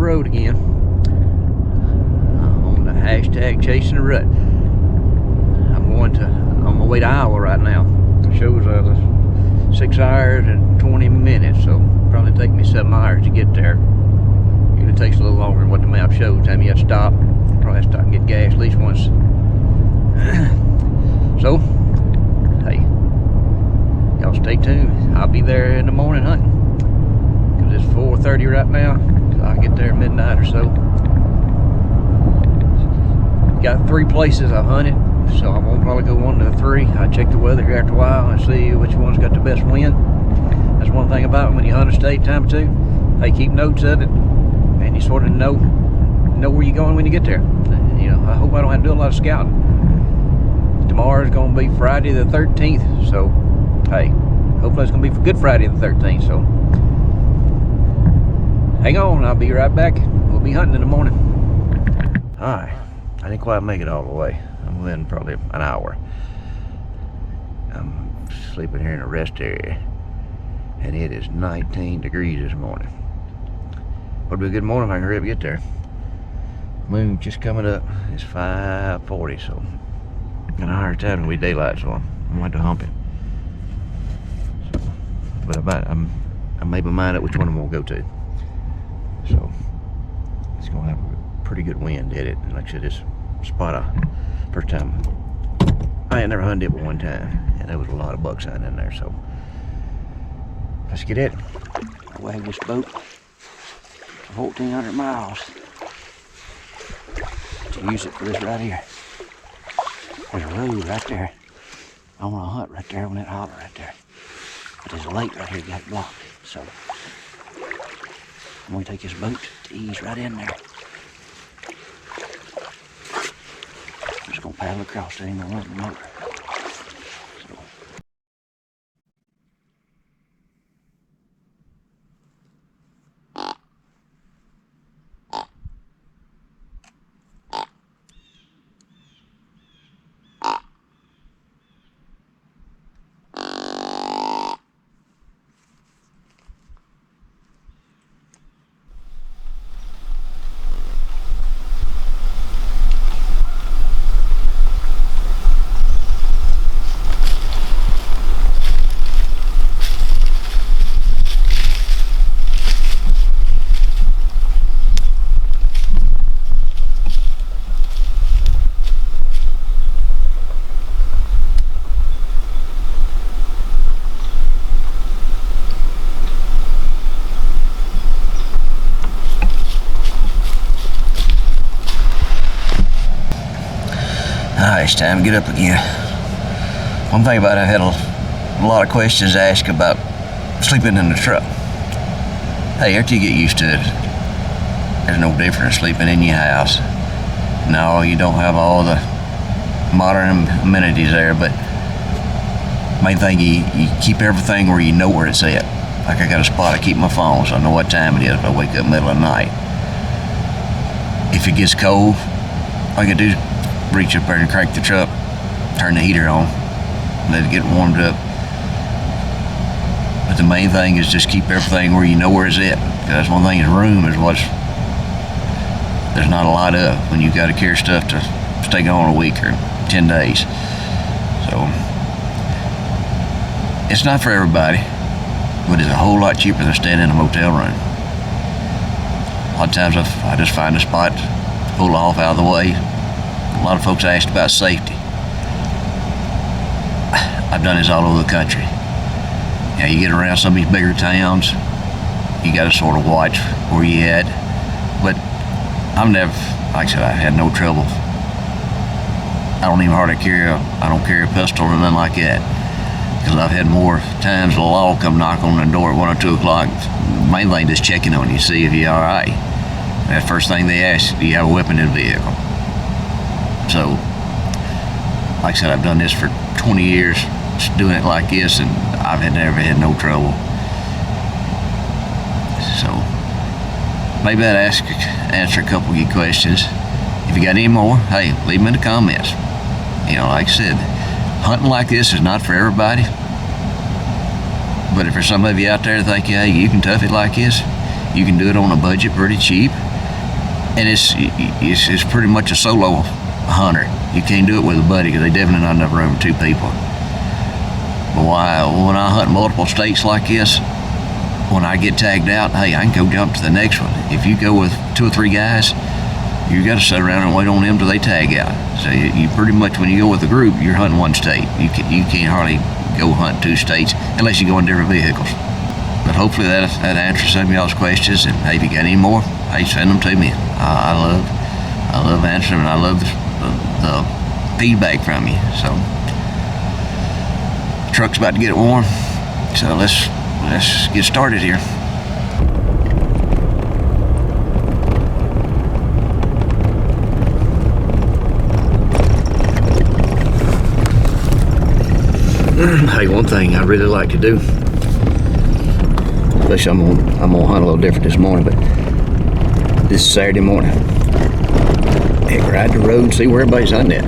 road again. I'm on the hashtag chasing the rut. I'm on my way to Iowa right now. It shows 6 hours and 20 minutes, so probably take me 7 hours to get there. It takes a little longer than what the map shows. Time you have to stop, probably have to stop and get gas at least once. So, hey, y'all stay tuned. I'll be there in the morning hunting, because it's 4:30 right now. I'll get there at midnight or so. Got 3 places I've hunted, so I won't probably go 1 to 3. I check the weather here after a while and see which one's got the best wind. That's one thing about it when you hunt a state time or two. Hey, keep notes of it, and you sort of know where you're going when you get there. You know, I hope I don't have to do a lot of scouting. Tomorrow's gonna be Friday the 13th, so hey, hopefully it's gonna be for Good Friday the 13th. So hang on, I'll be right back. We'll be hunting in the morning. Alright, I didn't quite make it all the way. I'm within probably an hour. I'm sleeping here in a rest area, and it is 19 degrees this morning. Would be a good morning if I can hurry up and get there. Moon just coming up. It's 5:40, so an hour of time will be daylight, so I'm going to hump it. So, but I made my mind up which one I'm going to go to. So it's going to have a pretty good wind at it. And like I said, this spot, first time, I ain't never hunted it but one time, and there was a lot of bucks hunting in there. So let's get it. I'll wag this boat 1,400 miles to use it for this right here. There's a road right there. I want to hunt right there on that holler right there. But there's a lake right here got it blocked. So I'm going to take this boat to ease right in there. I'm just going to paddle across there and I'm going to run the motor. Alright, it's time to get up again. One thing about it, I had a lot of questions asked about sleeping in the truck. Hey, after you get used to it, there's no difference sleeping in your house. No, you don't have all the modern amenities there, but main thing, you keep everything where you know where it's at. Like I got a spot I keep my phone, so I know what time it is if I wake up middle of the night. If it gets cold, all I can do is reach up there and crank the truck, turn the heater on, let it get warmed up. But the main thing is just keep everything where you know where it's at. Because that's one thing, is room is what's, there's not a lot of when you got to carry stuff to stay gone a week or 10 days. So it's not for everybody, but it's a whole lot cheaper than staying in a motel room. A lot of times I just find a spot, pull off out of the way. A lot of folks asked about safety. I've done this all over the country. You know, you get around some of these bigger towns, you got to sort of watch where you at. But I've never, like I said, I had no trouble. I don't even hardly carry I don't carry a pistol or nothing like that. Because I've had more times the law come knock on the door at 1 or 2 o'clock. Main thing, just checking on you, see if you're all right. That first thing they ask, do you have a weapon in the vehicle? So, like I said, I've done this for 20 years, just doing it like this, and I've never had no trouble. So, maybe that answer a couple of your questions. If you got any more, hey, leave them in the comments. You know, like I said, hunting like this is not for everybody. But if there's some of you out there that think, hey, you can tough it like this, You can do it on a budget pretty cheap. And it's pretty much a solo hunter. You can't do it with a buddy because they definitely not enough room for 2 people. But when I hunt multiple states like this, when I get tagged out, hey, I can go jump to the next one. If you go with 2 or 3 guys, you got to sit around and wait on them till they tag out. So you pretty much, when you go with a group, you're hunting 1 state. You can't hardly go hunt 2 states unless you go in different vehicles. But hopefully that answers some of y'all's questions. And hey, if you got any more, hey, send them to me. I love answering them, and I love the feedback from you. So the truck's about to get warm, so let's get started here. Hey, one thing I really like to do, especially I'm gonna hunt a little different this morning, but this Saturday morning, heck, ride the road and see where everybody's hunting at.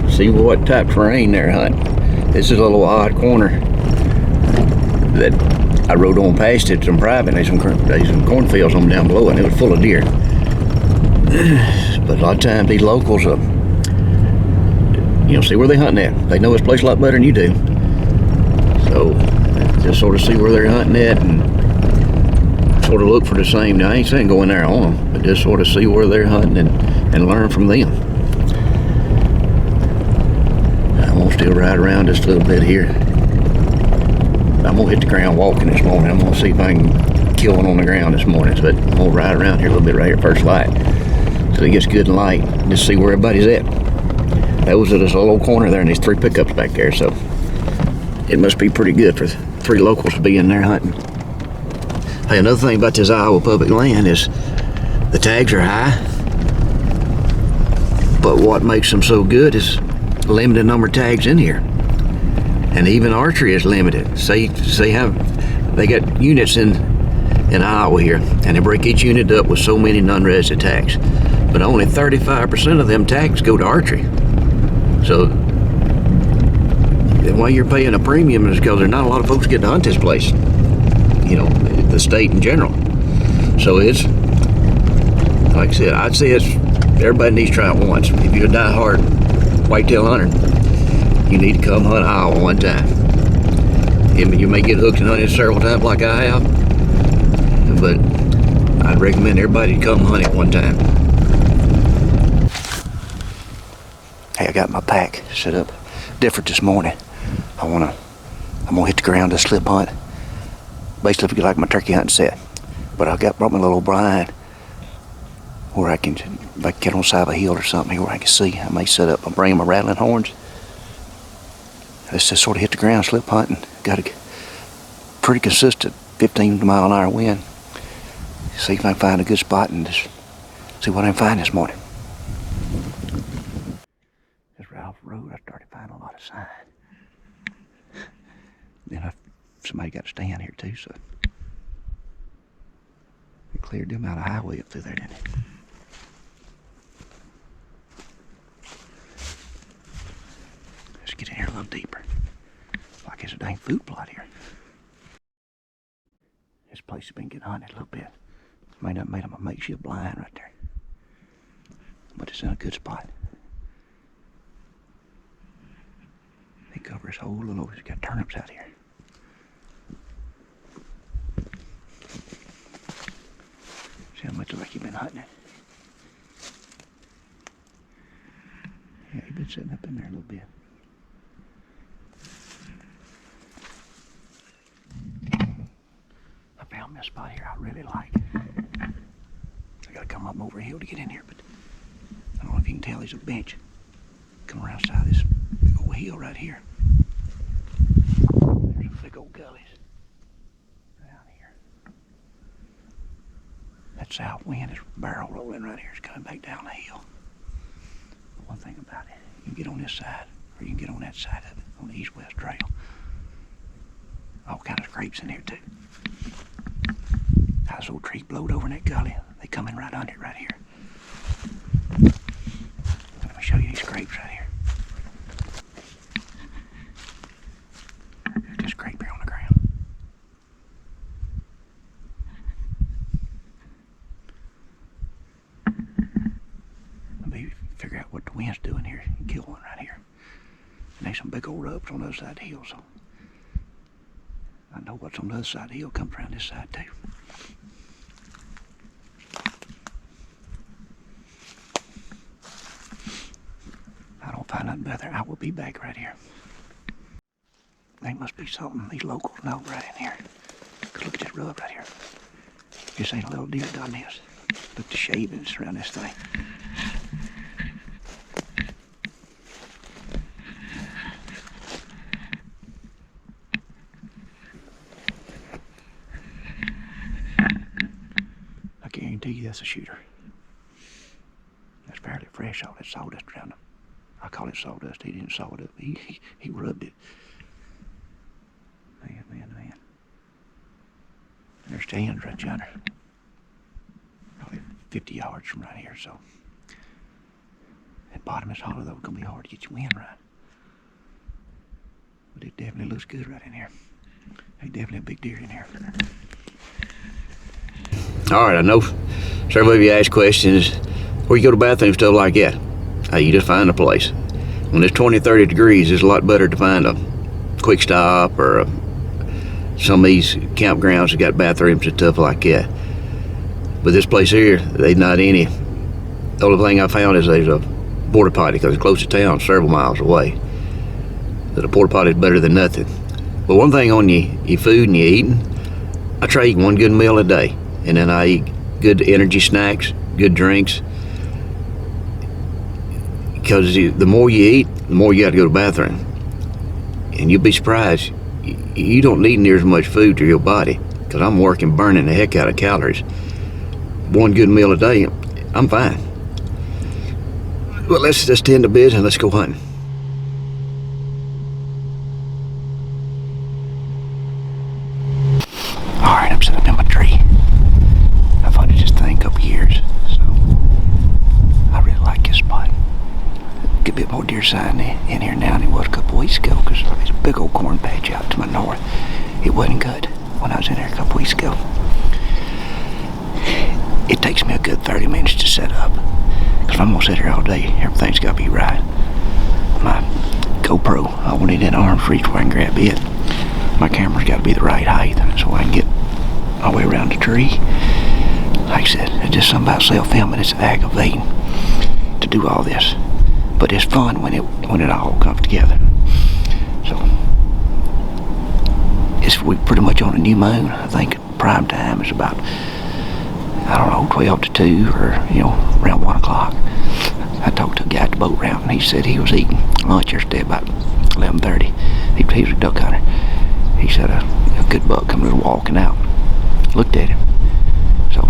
See what type of terrain they're hunting. This is a little odd corner that I rode on past it, some private, there's some cornfields on down below, and it was full of deer. But a lot of times these locals, see where they hunting at. They know this place a lot better than you do. So just sort of see where they're hunting at and sort of look for the same. Now, I ain't saying go in there on them, but just sort of see where they're hunting and learn from them. I'm gonna still ride around just a little bit here. I'm gonna hit the ground walking this morning. I'm gonna see if I can kill one on the ground this morning. But I'm gonna ride around here a little bit right here first light, so it gets good and light. Just see where everybody's at. That was at this little corner there, and there's 3 pickups back there, so it must be pretty good for 3 locals to be in there hunting. Hey, another thing about this Iowa public land is the tags are high, but what makes them so good is limited number of tags in here. And even archery is limited. Say how they got units in Iowa here, and they break each unit up with so many non-resident tags, but only 35% of them tags go to archery. So why you're paying a premium is because there's not a lot of folks get to hunt this place, the state in general. So it's, like I said, I'd say everybody needs to try it once. If you're a die-hard whitetail hunter, you need to come hunt Iowa one time. You may get hooked and hunted several times like I have, but I'd recommend everybody come hunt it one time. Hey, I got my pack set up different this morning. I'm gonna hit the ground to slip hunt. Basically like my turkey hunting set. But I brought my little blind where if I can get on the side of a hill or something here where I can see. I may set up, I'll bring my rattling horns. Let's just sort of hit the ground, slip hunting. Got a pretty consistent 15-mile-an-hour wind. See if I can find a good spot and just see what I can find this morning. Just right off the road, I started finding a lot of sign. Then somebody got to stand here too, so it cleared them out of highway up through there, didn't it? Let's get in here a little deeper. Like it's a dang food plot here. This place has been getting hunted a little bit. Made up a makeshift blind right there, but it's in a good spot. They cover this whole little. It's got turnips out here. See how much like you've been hunting it. Yeah, you've been sitting up in there a little bit. I found this spot here I really like. I gotta come up over a hill to get in here, but I don't know if you can tell, there's a bench. Come around the side of this big old hill right here. There's some big old gullies down here. That south wind is barrel rolling right here. It's coming back down the hill. But one thing about it, you can get on this side, or you can get on that side of it, on the east-west trail. All kinds of scrapes in here too. How's old tree blowed over in that gully? They come in right under it right here. Let me show you these scrapes right here. There's just scrape here on the ground. the wind's doing here. You kill one right here. And there's some big old rubs on the other side of the hill, so I know what's on the other side of the hill comes around this side too. I don't find nothing better. I will be back right here. There must be something these locals know right in here. Look at this rub right here. This ain't a little deer done this. Look at the shavings around this thing. I guarantee you that's a shooter. That's fairly fresh, all that sawdust around him. I call it sawdust. He didn't saw it up. He rubbed it. Man. There's the ends right yonder. Probably 50 yards from right here, so. That bottom is hollow, though. It's gonna be hard to get your wind right. But it definitely looks good right in here. There's definitely a big deer in here. All right, I know several of you ask questions where you go to the bathroom, stuff like that. You just find a place. When it's 20, 30 degrees, it's a lot better to find a quick stop or some of these campgrounds that got bathrooms and stuff like that. But this place here, there's not any. The only thing I found is there's a porta potty because it's close to town, several miles away. But a porta potty is better than nothing. But one thing on your food and your eating, I try eating one good meal a day, and then I eat good energy snacks, good drinks. Because the more you eat, the more you got to go to the bathroom. And you'll be surprised, you don't need near as much food to your body. Because I'm working burning the heck out of calories. One good meal a day, I'm fine. Well, let's just tend to business and let's go hunting. All right, I'm sitting up in my tree. I've hunted this thing a couple years, so I really like this spot. Get a bit more deer sign in here now than it was a couple weeks ago because there's a big old corn patch out to my north. It wasn't good when I was in there a couple weeks ago. It takes me a good 30 minutes to set up because if I'm gonna sit here all day, everything's gotta be right. My GoPro, I want it in arm's reach where I can grab it. My camera's gotta be the right height so I can get all the way around the tree. Like I said, it's just something about self-filming. It's aggravating to do all this. But it's fun when it all comes together. So we pretty much on a new moon. I think prime time is about, I don't know, 12 to 2 or around 1 o'clock. I talked to a guy at the boat ramp and he said he was eating lunch yesterday about 11:30. He was a duck hunter. He said a good buck coming walking out. Looked at him. So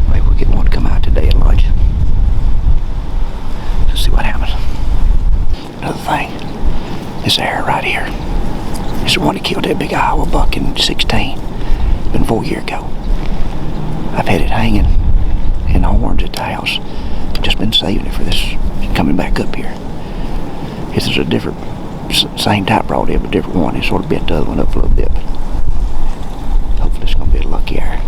maybe we'll get one to come out today at lunch. See what happens. Another thing, this area right here. This is the one that killed that big Iowa buck in 16. Been 4 years ago. I've had it hanging in horns at the house. Just been saving it for this coming back up here. This is a different, same type broadhead, but different one. It sort of bent the other one up a little bit. But hopefully it's gonna be a lucky area.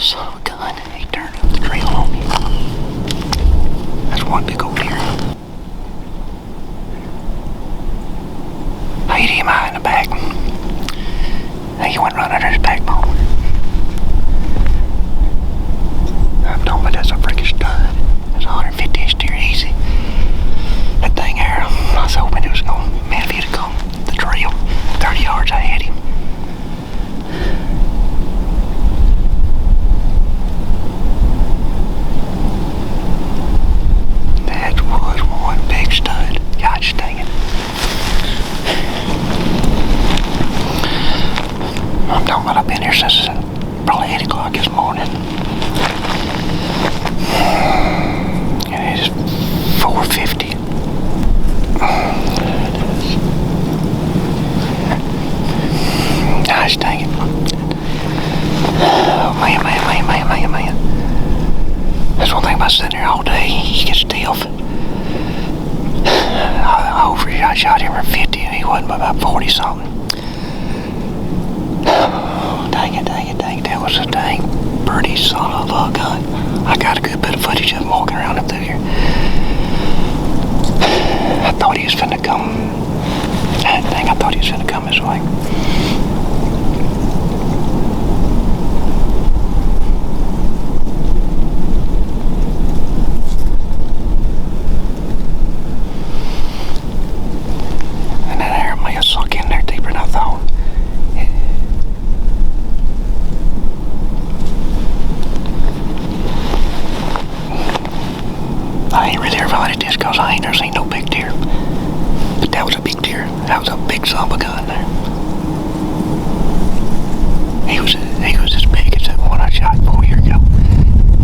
Son of a gun. He turned up the trail on me. That's one big old deer. I hit him high in the back. He went right under his backbone. I'm talking about that's a freaking stud. That's a 150-inch deer easy. That thing there, I was hoping it was going, man, if he'd have come the trail 30 yards, I had him. That was one big stud. Gosh dang it. I'm talking about I've been here since probably 8 o'clock this morning. It is 4:50. Gosh dang it. Oh, man. That's one thing about sitting here all day. You get stiff. I shot him at 50. He wasn't but about 40 something. Oh, dang it. That was a dang pretty son of a gun. I got a good bit of footage of him walking around up through here. I thought he was finna come. Dang, I thought he was finna come this way. And that air may have sunk in there deeper than I thought. I ain't really avoided this because I ain't never seen no big deer. But that was a big deer. That was a big son of a gun there. He was as big as that one I shot 4 years ago.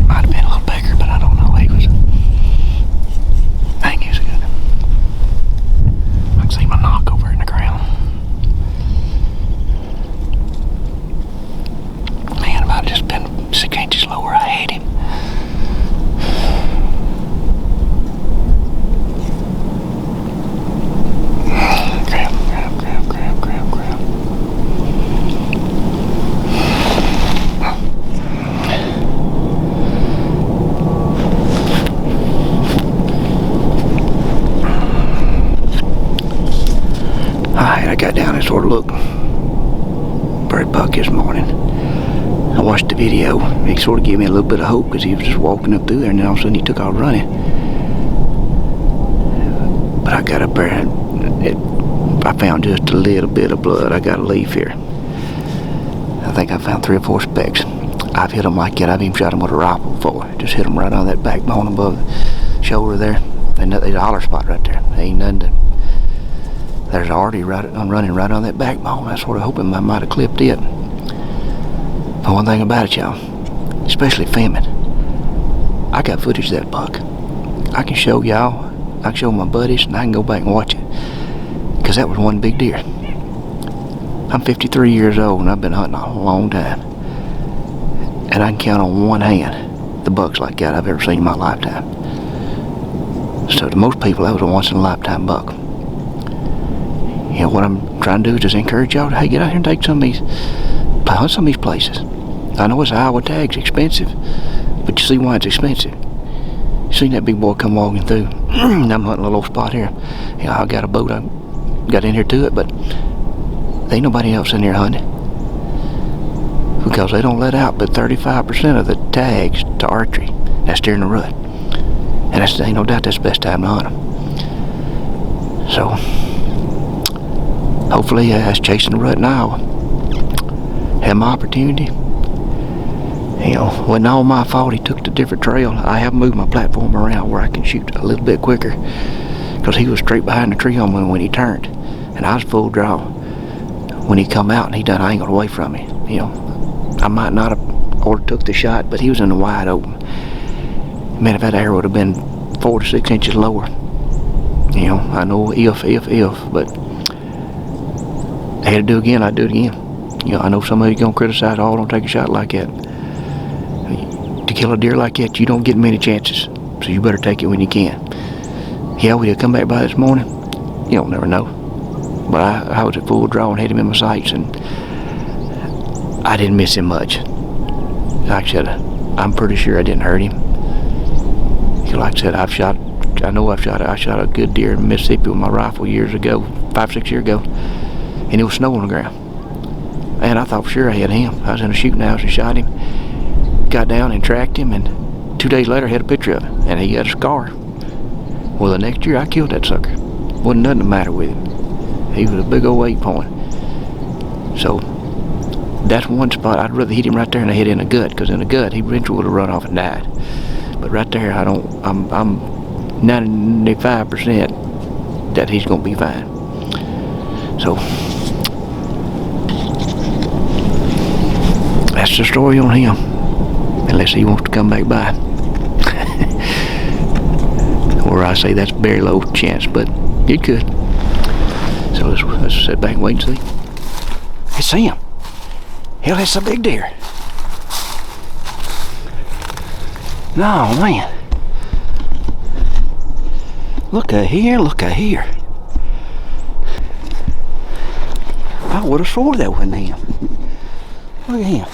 Might have been a little bigger, but I don't know. He was good. I can see my knock over in the ground. Man, if I'd just been 6 inches lower, I had him. I got down and sort of looked bird buck this morning. I watched the video. It sort of gave me a little bit of hope because he was just walking up through there and then all of a sudden he took off running. But I got up there and I found just a little bit of blood. I got to leave here. I think I found 3 or 4 specks. I've hit them like that. I've even shot them with a rifle before. Just hit them right on that backbone above the shoulder there. And there's a holler spot right there. Ain't nothing to... There's an artery running right on that backbone. I was sort of hoping I might have clipped it. But one thing about it, y'all, especially filming, I got footage of that buck. I can show y'all, I can show my buddies, and I can go back and watch it. Because that was one big deer. I'm 53 years old, and I've been hunting a long time. And I can count on one hand the bucks like that I've ever seen in my lifetime. So to most people, that was a once-in-a-lifetime buck. You know, what I'm trying to do is just encourage y'all to, hey, get out here and take some of these, hunt some of these places. I know it's Iowa tag's expensive, but you see why it's expensive. You seen that big boy come walking through. I'm hunting a little spot here. You know, I got a boat, I got in here to it, but there ain't nobody else in here hunting. Because they don't let out but 35% of the tags to archery. That's during the rut. And that's, ain't no doubt that's the best time to hunt them. So, hopefully, I was chasing the rut in Iowa. Had my opportunity. You know, wasn't all my fault he took the different trail. I have moved my platform around where I can shoot a little bit quicker. Because he was straight behind the tree on me when he turned. And I was full draw. When he come out and he done angled away from me. You know, I might not have or took the shot, but he was in the wide open. Man, if that arrow would have been 4 to 6 inches lower. You know, I know if, but I had to do it again, I'd do it again. You know, I know some of you gonna criticize, oh, don't take a shot like that. To kill a deer like that, you don't get many chances. So you better take it when you can. Yeah, would he come back by this morning? You don't never know. But I was at full draw and had him in my sights, and I didn't miss him much. like I said, I'm pretty sure I didn't hurt him. Like I said, I shot a good deer in Mississippi with my rifle years ago, 5-6 years ago, and it was snow on the ground. And I thought for sure I had him. I was in a shooting house and shot him, got down and tracked him, and 2 days later I had a picture of him, and he got a scar. Well, the next year I killed that sucker. Wasn't nothing the matter with him. He was a big old 8-point. So that's one spot I'd rather hit him right there and I hit in the gut, because in the gut he eventually would have run off and died. But right there, I'm 95% that he's gonna be fine. So that's the story on him, unless he wants to come back by. Or I say that's very low chance, but it could. So let's sit back and wait and see. It's him. Hell, that's a big deer. No, man. Look at here, look at here. I would have swore that wasn't him. Look at him.